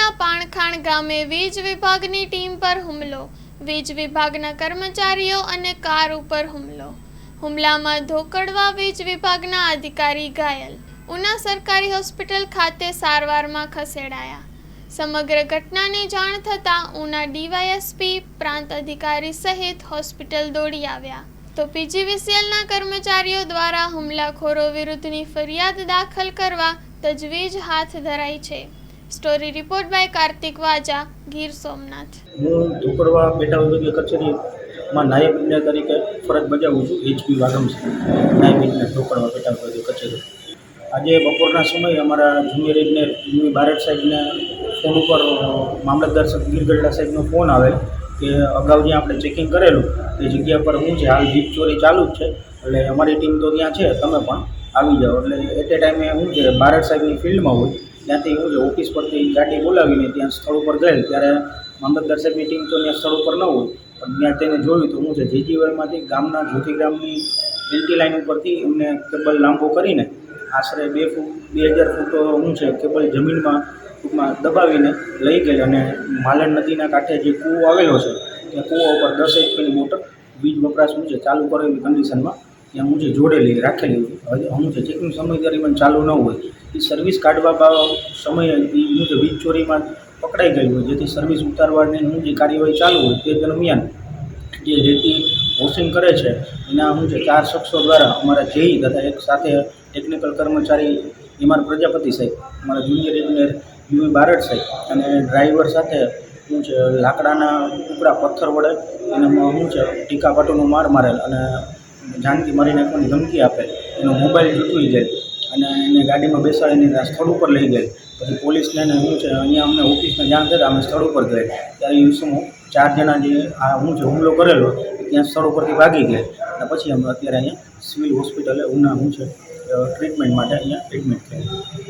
ઉનાના પાણખાણ ગામે વીજ વિભાગની ટીમ પર હુમલો, વીજ વિભાગના કર્મચારીઓ અને કાર ઉપર હુમલો. હુમલામાં ધોકડવા વીજ વિભાગના અધિકારી ઘાયલ, ઉના સરકારી હોસ્પિટલ ખાતે સારવારમાં ખસેડાયા. સમગ્ર ઘટનાની જાણ થતાં ઉના ડીવાયએસપી પ્રાંત અધિકારી સહિત હોસ્પિટલ દોડી આવ્યા તો પીજીવીસીએલના કર્મચારીઓ દ્વારા હુમલાખોરો વિરુદ્ધની ફરિયાદ દાખલ કરવા તજવીજ હાથ ધરાઈ છે. સ્ટોરી રિપોર્ટ બાય કાર્તિક વાજા, ગીર સોમનાથ. હું ધોકડવા પેટા વિભાગીય કચેરીમાં નાયબ ઇજનેર તરીકે ફરજ બજાવું છું. HP વાગમસી નાયબ ઇજનેર ધોકડવા પેટા વિભાગીય કચેરી. આજે બપોરના સમયે અમારા જુનિયર ઇજનેર યુવી બારડ સાહેબને ફોન ઉપર મામલતદાર ગીરગઢડા સાહેબનો ફોન આવેલ કે અગાઉ જ્યાં આપણે ચેકિંગ કરેલું એ જગ્યા પર શું છે, હાલ વીજ ચોરી ચાલુ જ છે, એટલે અમારી ટીમ તો ત્યાં છે, તમે પણ આવી જાઓ. એટલે એટ એ ટાઈમે શું છે, બારડ સાહેબની ફિલ્ડમાં હોય ત્યાંથી શું છે, ઓફિસ પરથી ગાડી બોલાવીને ત્યાં સ્થળ ઉપર ગયેલ ત્યારે મામલતદાર સાહેબની ટીમ તો ત્યાં સ્થળ ઉપર ન હોય, પણ ત્યાં તેને જોયું તો શું છે, JGYમાંથી ગામના જ્યોતિગ્રામની એલટી લાઈન ઉપરથી એમને કેબલ લાંબો કરીને આશરે 2000 ફૂટ શું છે કેબલ જમીનમાં ટૂંકમાં દબાવીને લઈ ગયેલ અને માલણ નદીના કાંઠે જે કૂવો આવેલો છે ત્યાં કૂવા ઉપર 10 HP મોટર વીજ વપરાશ શું છે ચાલુ કરેલી કન્ડિશનમાં ત્યાં હું છે જોડેલી રાખેલી હોય. હવે હું છે ચેકિંગ સમય દરમિયાન ચાલુ ન હોય એ સર્વિસ કાઢવા સમયે હું છે વીજ ચોરીમાં પકડાઈ ગઈ હોય, જેથી સર્વિસ ઉતારવાની હું જે કાર્યવાહી ચાલુ હોય તે દરમિયાન જે રેતી વોશિંગ કરે છે એના હું છે 4 શખ્સો દ્વારા અમારા જેઈ તથા એક સાથે ટેકનિકલ કર્મચારી એમઆર પ્રજાપતિ સાહેબ, અમારા જુનિયર ઇજનેર યુવી બારડ સાહેબ અને ડ્રાઈવર સાથે શું છે લાકડાના ટુકડા પથ્થર વડે એને શું છે ટીકાપાટોનો માર મારેલ અને જાનથી મારી નાખવાની ધમકી આપેલ. એનો મોબાઈલ જૂટવી ગયેલ અને એને ગાડીમાં બેસાડીને સ્થળ ઉપર લઈ ગયેલ. પછી પોલીસને શું છે અહીંયા અમને ઓફિસને જાણ થતાં અમે સ્થળ ઉપર ગયેલ ત્યારે યુસમો 4 જણા જે આ શું છે હુમલો કરેલો ત્યાં સ્થળ ઉપરથી ભાગી ગયા અને પછી અમે અત્યારે અહીંયા સિવિલ હોસ્પિટલે ઉના શું છે ટ્રીટમેન્ટ માટે અહીંયા એડમિટ થયા.